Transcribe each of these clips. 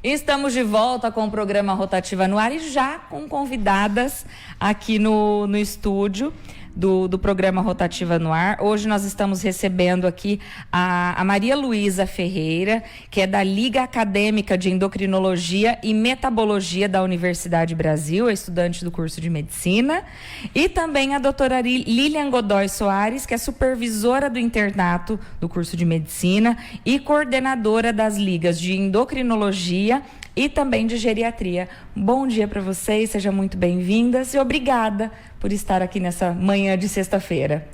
Estamos de volta com o programa Rotativa no Ar e já com convidadas aqui no estúdio do programa Rotativa no Ar. Hoje nós estamos recebendo aqui a Maria Luísa Ferreira, que é da Liga Acadêmica de Endocrinologia e Metabologia da Universidade Brasil, é estudante do curso de Medicina, e também a doutora Lilian Godoy Soares, que é supervisora do internato do curso de Medicina e coordenadora das ligas de endocrinologia e também de geriatria. Bom dia para vocês, sejam muito bem-vindas e obrigada por estar aqui nessa manhã de sexta-feira.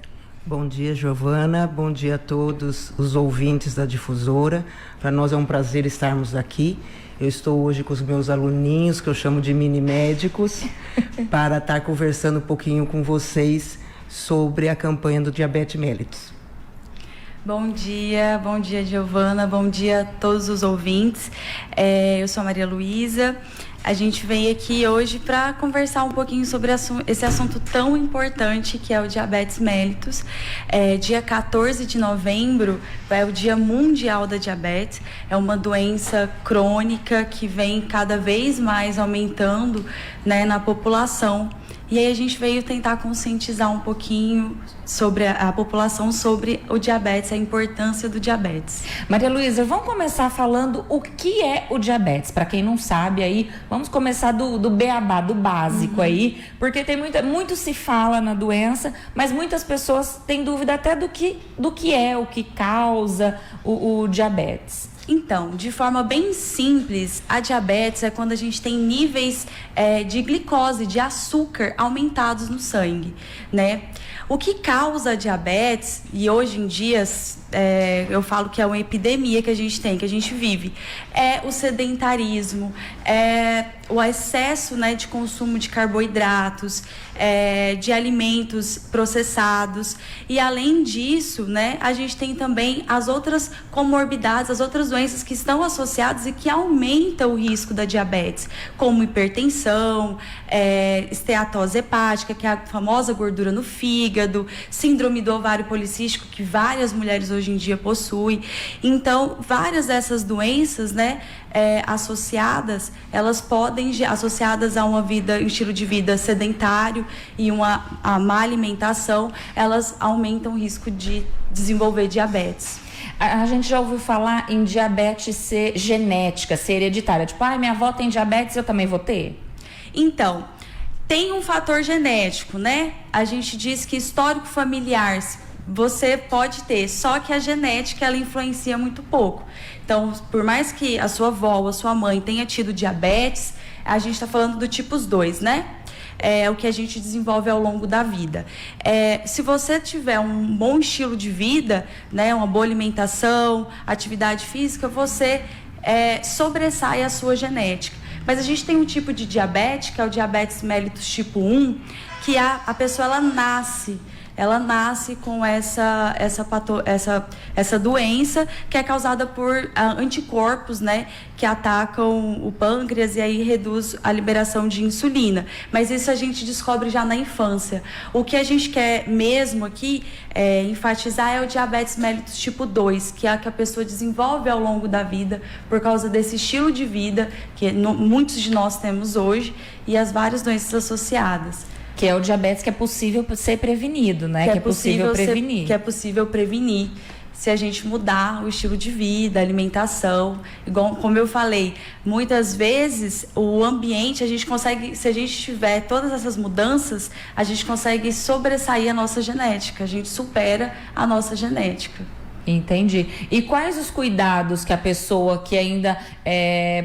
Bom dia, Giovana. Bom dia a todos os ouvintes da Difusora. Para nós é um prazer estarmos aqui. Eu estou hoje com os meus aluninhos, que eu chamo de mini-médicos, para estar conversando um pouquinho com vocês sobre a campanha do Diabetes Mellitus. Bom dia, Giovana, bom dia a todos os ouvintes. Eu sou a Maria Luísa. A gente vem aqui hoje para conversar um pouquinho sobre esse assunto tão importante que é o diabetes mellitus. Dia 14 de novembro é o Dia Mundial da Diabetes. É uma doença crônica que vem cada vez mais aumentando, né, na população. E aí a gente veio tentar conscientizar um pouquinho sobre a população sobre o diabetes, a importância do diabetes. Maria Luísa, vamos começar falando o que é o diabetes. Para quem não sabe aí, vamos começar do beabá, do básico aí, porque tem muito se fala na doença, mas muitas pessoas têm dúvida até do que é, o que causa o diabetes. Então, de forma bem simples, a diabetes é quando a gente tem níveis de glicose, de açúcar aumentados no sangue, né? O que causa a diabetes, e hoje em dia eu falo que é uma epidemia que a gente vive, é o sedentarismo, o excesso, né, de consumo de carboidratos, de alimentos processados. E além disso, né, a gente tem também as outras comorbidades, as outras doenças que estão associadas e que aumentam o risco da diabetes, como hipertensão, esteatose hepática, que é a famosa gordura no fígado, síndrome do ovário policístico, que várias mulheres hoje em dia possuem. Então, várias dessas doenças, né, associadas, elas podem, associadas a um estilo de vida sedentário e a má alimentação, elas aumentam o risco de desenvolver diabetes. A gente já ouviu falar em diabetes ser genética, ser hereditária. Tipo, minha avó tem diabetes, eu também vou ter? Então, tem um fator genético, né? A gente diz que histórico familiar você pode ter, só que a genética ela influencia muito pouco. Então, por mais que a sua avó ou a sua mãe tenha tido diabetes, a gente está falando do tipo 2, né? É o que a gente desenvolve ao longo da vida. Se você tiver um bom estilo de vida, né, uma boa alimentação, atividade física, você sobressai a sua genética. Mas a gente tem um tipo de diabetes, que é o diabetes mellitus tipo 1, que a pessoa ela nasce com essa doença que é causada por anticorpos, né, que atacam o pâncreas e aí reduz a liberação de insulina. Mas isso a gente descobre já na infância. O que a gente quer mesmo aqui enfatizar é o diabetes mellitus tipo 2, que é a que a pessoa desenvolve ao longo da vida por causa desse estilo de vida que muitos de nós temos hoje e as várias doenças associadas. Que é o diabetes que é possível ser prevenido, né? Que é possível prevenir. Que é possível prevenir se a gente mudar o estilo de vida, a alimentação. Igual, como eu falei, muitas vezes o ambiente, a gente consegue, se a gente tiver todas essas mudanças, a gente consegue sobressair a nossa genética, a gente supera a nossa genética. Entendi. E quais os cuidados que a pessoa que ainda,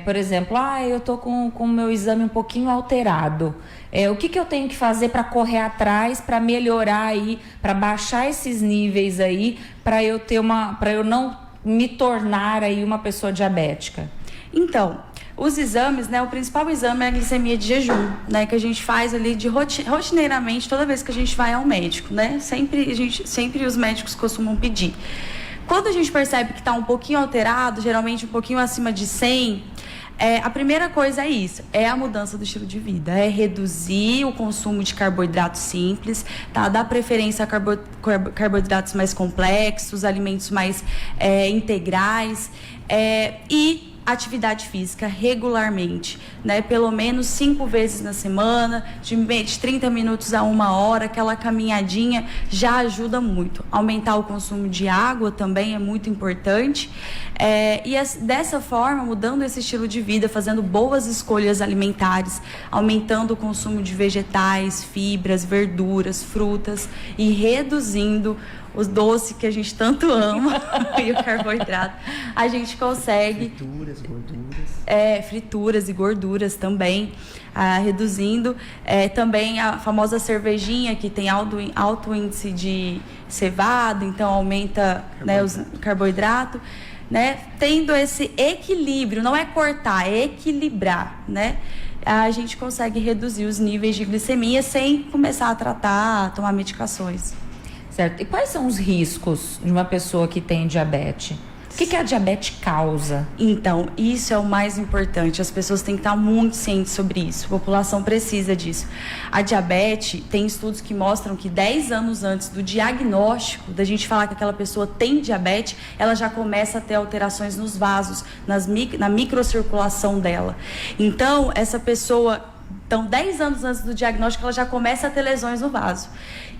por exemplo, eu tô com o meu exame um pouquinho alterado, o que eu tenho que fazer para correr atrás, para melhorar aí, para baixar esses níveis aí, para eu não me tornar aí uma pessoa diabética? Então, os exames, né, o principal exame é a glicemia de jejum, né, que a gente faz ali rotineiramente toda vez que a gente vai ao médico, né? Sempre os médicos costumam pedir. Quando a gente percebe que está um pouquinho alterado, geralmente um pouquinho acima de 100, a primeira coisa é isso, é a mudança do estilo de vida, é reduzir o consumo de carboidratos simples, tá? Dar preferência a carboidratos mais complexos, alimentos mais integrais, e atividade física regularmente, né? Pelo menos 5 vezes na semana, de 30 minutos a 1 hora, aquela caminhadinha já ajuda muito. Aumentar o consumo de água também é muito importante. Dessa forma, mudando esse estilo de vida, fazendo boas escolhas alimentares, aumentando o consumo de vegetais, fibras, verduras, frutas e reduzindo os doces que a gente tanto ama e o carboidrato, a gente consegue... Frituras, gorduras. Frituras e gorduras também, reduzindo. Também a famosa cervejinha, que tem alto índice de cevada, então aumenta, né, o carboidrato. Né? Tendo esse equilíbrio, não é cortar, é equilibrar, né? A gente consegue reduzir os níveis de glicemia sem começar a tratar, a tomar medicações. Certo. E quais são os riscos de uma pessoa que tem diabetes? O que a diabetes causa? Então, isso é o mais importante. As pessoas têm que estar muito cientes sobre isso. A população precisa disso. A diabetes, tem estudos que mostram que 10 anos antes do diagnóstico, da gente falar que aquela pessoa tem diabetes, ela já começa a ter alterações nos vasos, na microcirculação dela. Então, essa pessoa... Então, 10 anos antes do diagnóstico, ela já começa a ter lesões no vaso.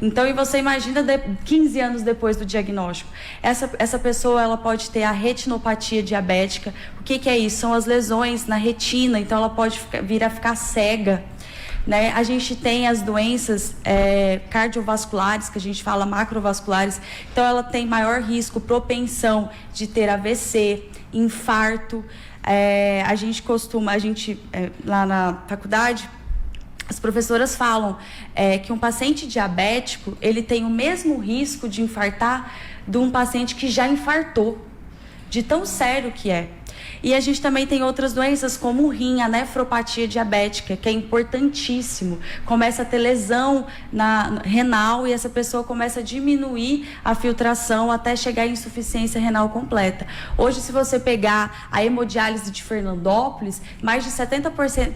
Então, e você imagina 15 anos depois do diagnóstico. Essa pessoa, ela pode ter a retinopatia diabética. O que é isso? São as lesões na retina. Então, ela pode vir a ficar cega. Né? A gente tem as doenças cardiovasculares, que a gente fala macrovasculares. Então, ela tem maior risco, propensão de ter AVC, infarto. Lá na faculdade, as professoras falam que um paciente diabético, ele tem o mesmo risco de infartar de um paciente que já infartou, de tão sério que é. E a gente também tem outras doenças como o rim, a nefropatia diabética, que é importantíssimo. Começa a ter lesão renal e essa pessoa começa a diminuir a filtração até chegar à insuficiência renal completa. Hoje, se você pegar a hemodiálise de Fernandópolis, mais de 70%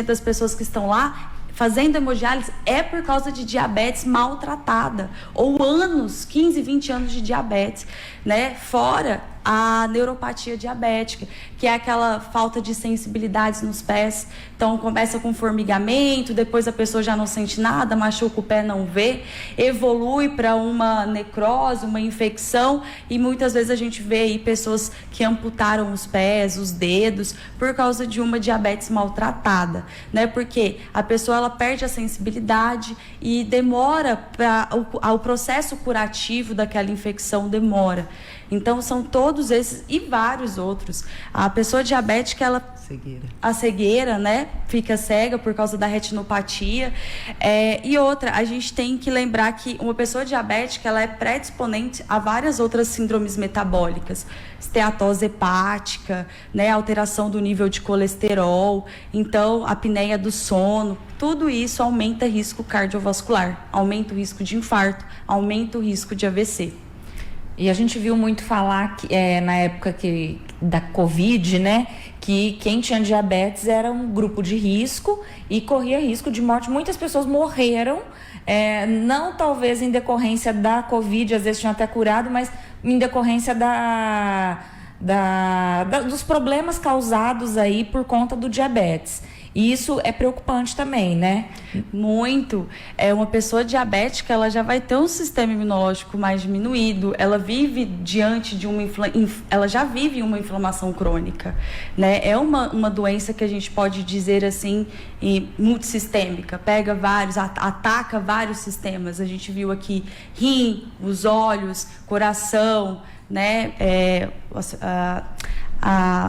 das pessoas que estão lá fazendo hemodiálise é por causa de diabetes maltratada, ou 15, 20 anos de diabetes, né? Fora a neuropatia diabética, que é aquela falta de sensibilidades nos pés. Então, começa com formigamento, depois a pessoa já não sente nada, machuca o pé, não vê, evolui para uma necrose, uma infecção, e muitas vezes a gente vê aí pessoas que amputaram os pés, os dedos, por causa de uma diabetes maltratada, né? Porque a pessoa, ela perde a sensibilidade e demora para o processo curativo daquela infecção demora. Então, são todos esses e vários outros. A pessoa diabética, a cegueira, né? Fica cega por causa da retinopatia. E outra, a gente tem que lembrar que uma pessoa diabética, ela é predisponente a várias outras síndromes metabólicas. Esteatose hepática, né? Alteração do nível de colesterol. Então, apneia do sono. Tudo isso aumenta o risco cardiovascular, aumenta o risco de infarto, aumenta o risco de AVC. E a gente viu muito falar que, na época da Covid, né, que quem tinha diabetes era um grupo de risco e corria risco de morte. Muitas pessoas morreram, não talvez em decorrência da Covid, às vezes tinham até curado, mas em decorrência dos problemas causados aí por conta do diabetes. E isso é preocupante também, né? Muito. Uma pessoa diabética, ela já vai ter um sistema imunológico mais diminuído, ela vive diante de ela já vive uma inflamação crônica, né? É uma doença que a gente pode dizer assim, multissistêmica, pega ataca vários sistemas. A gente viu aqui rim, os olhos, coração, né?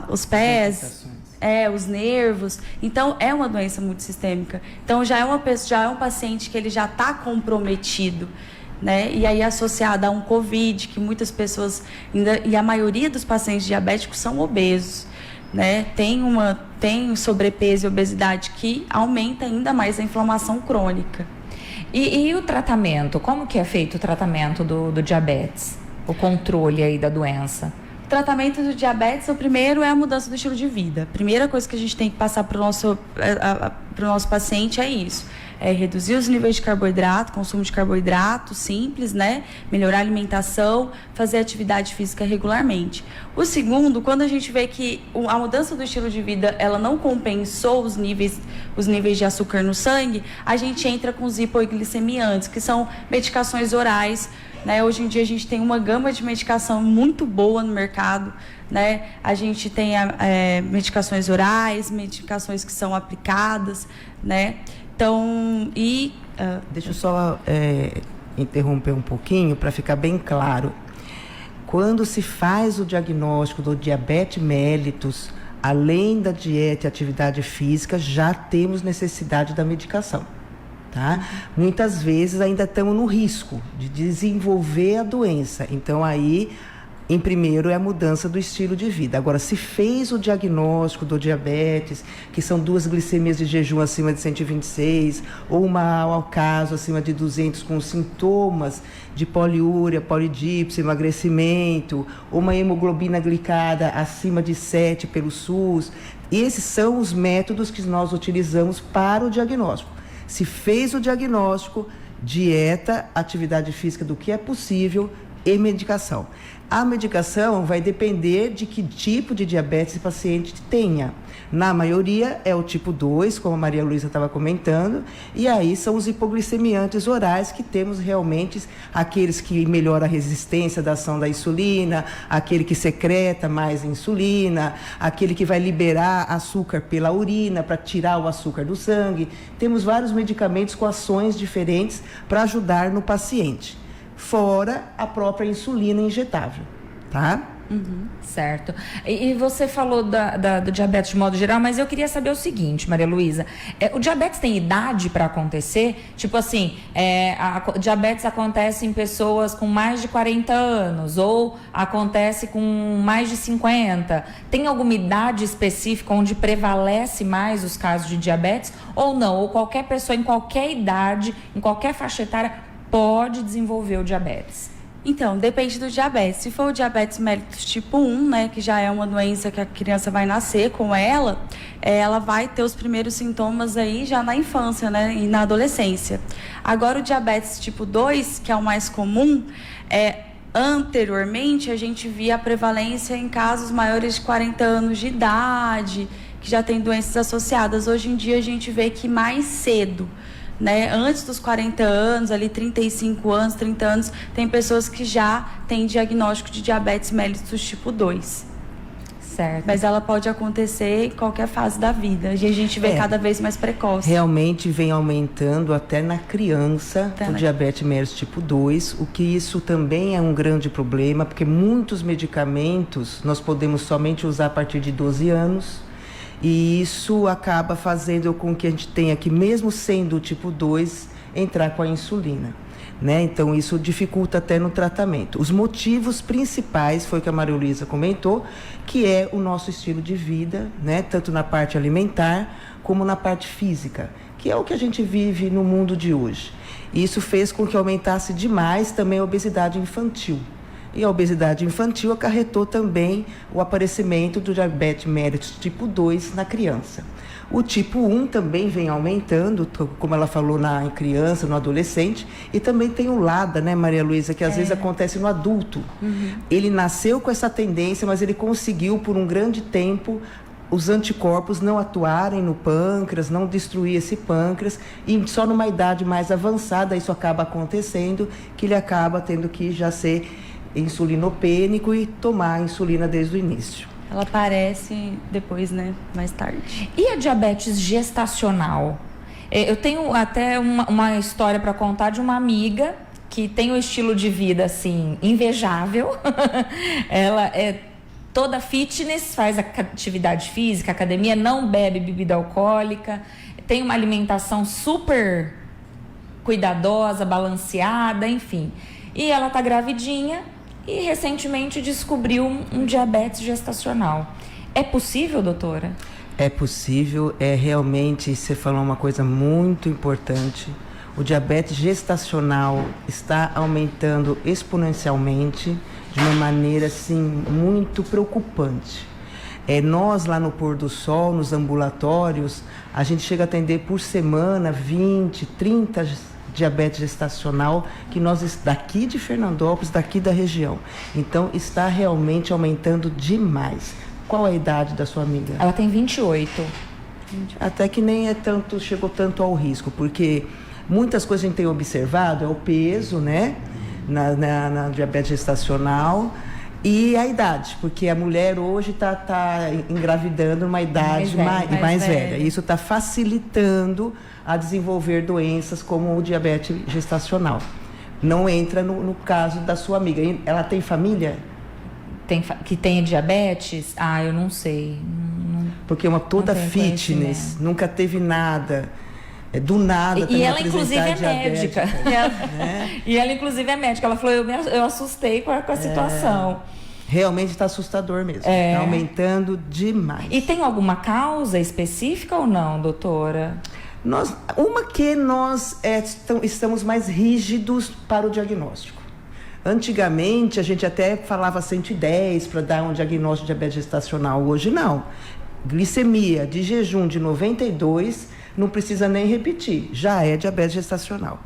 Os pés, os nervos. Então, é uma doença multissistêmica. Então, já é um paciente que ele já está comprometido, né? E aí, associado a um COVID, que muitas pessoas, e a maioria dos pacientes diabéticos são obesos, né? Tem sobrepeso e obesidade que aumenta ainda mais a inflamação crônica. E o tratamento? Como que é feito o tratamento do diabetes? O controle aí da doença? Tratamento do diabetes, o primeiro é a mudança do estilo de vida. A primeira coisa que a gente tem que passar para o nosso paciente é isso. É reduzir os níveis de carboidrato, consumo de carboidrato simples, né? Melhorar a alimentação, fazer atividade física regularmente. O segundo, quando a gente vê que a mudança do estilo de vida, ela não compensou os níveis de açúcar no sangue, a gente entra com os hipoglicemiantes, que são medicações orais, né? Hoje em dia a gente tem uma gama de medicação muito boa no mercado, né? A gente tem medicações orais, medicações que são aplicadas, né? Então, deixa eu só interromper um pouquinho para ficar bem claro. Quando se faz o diagnóstico do diabetes mellitus, além da dieta e atividade física, já temos necessidade da medicação. Tá? Muitas vezes ainda estamos no risco de desenvolver a doença. Então, aí, em primeiro, é a mudança do estilo de vida. Agora, se fez o diagnóstico do diabetes, que são 2 glicemias de jejum acima de 126, ou uma ao caso acima de 200 com sintomas de poliúria, polidipsia, emagrecimento, ou uma hemoglobina glicada acima de 7 pelo SUS, esses são os métodos que nós utilizamos para o diagnóstico. Se fez o diagnóstico, dieta, atividade física do que é possível e medicação. A medicação vai depender de que tipo de diabetes o paciente tenha. Na maioria é o tipo 2, como a Maria Luísa estava comentando, e aí são os hipoglicemiantes orais, que temos realmente aqueles que melhoram a resistência da ação da insulina, aquele que secreta mais insulina, aquele que vai liberar açúcar pela urina para tirar o açúcar do sangue. Temos vários medicamentos com ações diferentes para ajudar no paciente, fora a própria insulina injetável, tá? Certo. E você falou do diabetes de modo geral, mas eu queria saber o seguinte, Maria Luísa, o diabetes tem idade para acontecer? Tipo assim, o diabetes acontece em pessoas com mais de 40 anos ou acontece com mais de 50? Tem alguma idade específica onde prevalece mais os casos de diabetes ou não? Ou qualquer pessoa em qualquer idade, em qualquer faixa etária pode desenvolver o diabetes? Então, depende do diabetes. Se for o diabetes mellitus tipo 1, né, que já é uma doença que a criança vai nascer com ela, ela vai ter os primeiros sintomas aí já na infância, né, e na adolescência. Agora, o diabetes tipo 2, que é o mais comum, anteriormente a gente via a prevalência em casos maiores de 40 anos de idade, que já tem doenças associadas. Hoje em dia a gente vê que mais cedo, né? Antes dos 40 anos, ali 35 anos, 30 anos, tem pessoas que já têm diagnóstico de diabetes mellitus tipo 2. Certo. Mas ela pode acontecer em qualquer fase da vida. E a gente vê cada vez mais precoce. Realmente vem aumentando até na criança o diabetes mellitus tipo 2, o que isso também é um grande problema, porque muitos medicamentos nós podemos somente usar a partir de 12 anos. E isso acaba fazendo com que a gente tenha que, mesmo sendo o tipo 2, entrar com a insulina, né? Então, isso dificulta até no tratamento. Os motivos principais, foi o que a Maria Luísa comentou, que é o nosso estilo de vida, né? Tanto na parte alimentar como na parte física, que é o que a gente vive no mundo de hoje. E isso fez com que aumentasse demais também a obesidade infantil. E a obesidade infantil acarretou também o aparecimento do diabetes mellitus tipo 2 na criança. O tipo 1 também vem aumentando, como ela falou, na criança, no adolescente. E também tem o LADA, né, Maria Luísa, que às vezes acontece no adulto. Ele nasceu com essa tendência, mas ele conseguiu, por um grande tempo, os anticorpos não atuarem no pâncreas, não destruir esse pâncreas, e só numa idade mais avançada isso acaba acontecendo, que ele acaba tendo que já ser insulinopênico e tomar a insulina desde o início. Ela aparece depois, né? Mais tarde. E a diabetes gestacional? Eu tenho até uma história para contar de uma amiga que tem um estilo de vida, assim, invejável. Ela é toda fitness, faz atividade física, academia, não bebe bebida alcoólica, tem uma alimentação super cuidadosa, balanceada, enfim. E ela tá gravidinha e recentemente descobriu um diabetes gestacional. É possível, doutora? É possível, realmente, você falou uma coisa muito importante. O diabetes gestacional está aumentando exponencialmente. de uma maneira assim muito preocupante. Nós lá no Pôr do Sol, nos ambulatórios, a gente chega a atender por semana 20, 30 diabetes gestacional, que nós daqui de Fernandópolis, daqui da região. Então está realmente aumentando demais. Qual a idade da sua amiga? Ela tem 28. Até que nem chegou tanto ao risco, porque muitas coisas a gente tem observado, é o peso, né, na diabetes gestacional e a idade, porque a mulher hoje está engravidando numa idade mais velha. Isso está facilitando a desenvolver doenças como o diabetes gestacional. Não entra no caso da sua amiga. Ela tem família? Que tenha diabetes? Ah, eu não sei. Porque toda fitness, nunca teve nada. Do nada e ela inclusive é médica. Né? E ela inclusive é médica. Ela falou, eu assustei com a situação. Realmente está assustador mesmo. Está aumentando demais. E tem alguma causa específica ou não, doutora? Nós estamos mais rígidos para o diagnóstico. Antigamente, a gente até falava 110 para dar um diagnóstico de diabetes gestacional. Hoje, não. Glicemia de jejum de 92, não precisa nem repetir. Já é diabetes gestacional.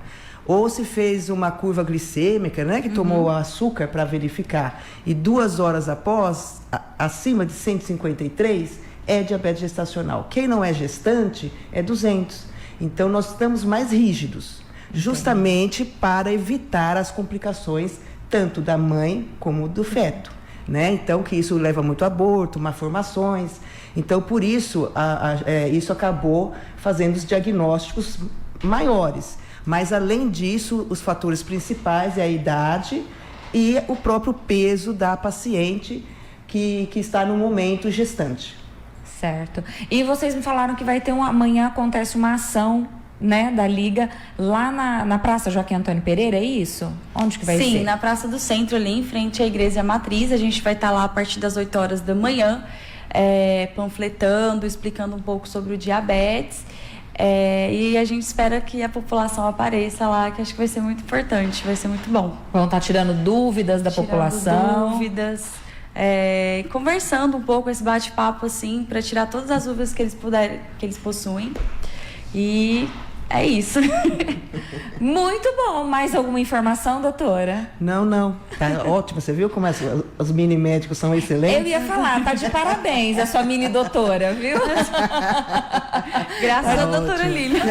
Ou se fez uma curva glicêmica, né, que tomou açúcar para verificar, e 2 horas após, acima de 153, é diabetes gestacional. Quem não é gestante é 200. Então, nós estamos mais rígidos, justamente para evitar as complicações tanto da mãe como do feto, né? Então, que isso leva muito a aborto, malformações. Então, por isso, isso acabou fazendo os diagnósticos maiores. Mas, além disso, os fatores principais é a idade e o próprio peso da paciente que está no momento gestante. Certo. E vocês me falaram que vai ter amanhã acontece uma ação, né, da Liga lá na Praça Joaquim Antônio Pereira, é isso? Onde que vai ser? Sim, na Praça do Centro, ali em frente à Igreja Matriz. A gente vai estar lá a partir das 8 horas da manhã, panfletando, explicando um pouco sobre o diabetes. E a gente espera que a população apareça lá, que acho que vai ser muito importante, vai ser muito bom. Vão estar tirando dúvidas da população. Dúvidas, conversando um pouco, esse bate-papo assim, para tirar todas as dúvidas que eles possuem. E é isso. Muito bom. Mais alguma informação, doutora? Não. Tá ótimo. Você viu como os mini médicos são excelentes? Eu ia falar, tá de parabéns a sua mini doutora, viu? Graças à doutora Lília.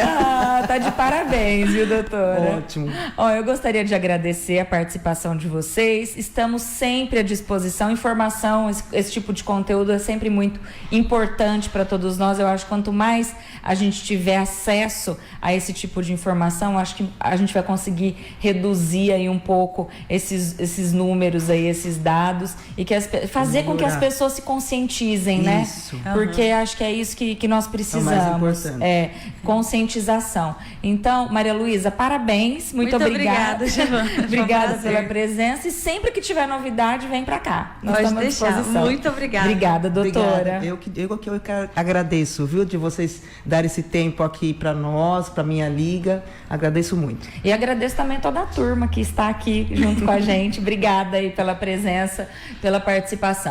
Tá de parabéns, viu, doutora? Ótimo. Eu gostaria de agradecer a participação de vocês. Estamos sempre à disposição. Informação, esse tipo de conteúdo é sempre muito importante para todos nós. Eu acho que quanto mais a gente tiver acesso a esse tipo de informação, acho que a gente vai conseguir reduzir aí um pouco esses números aí, esses dados, e fazer com que as pessoas se conscientizem, né? Isso. Porque acho que é isso que nós precisamos. É o mais importante. Conscientização. Então, Maria Luísa, parabéns, muito obrigada. Obrigada, Giovana. Obrigada pela presença, e sempre que tiver novidade, vem para cá. Nós Pode estamos deixar. à disposição. Muito obrigada. Obrigada, doutora. Obrigada. Eu agradeço, viu, de vocês darem esse tempo aqui para nós, para minha liga. Agradeço muito. E agradeço também toda a turma que está aqui junto com a gente. Obrigada aí pela presença, pela participação.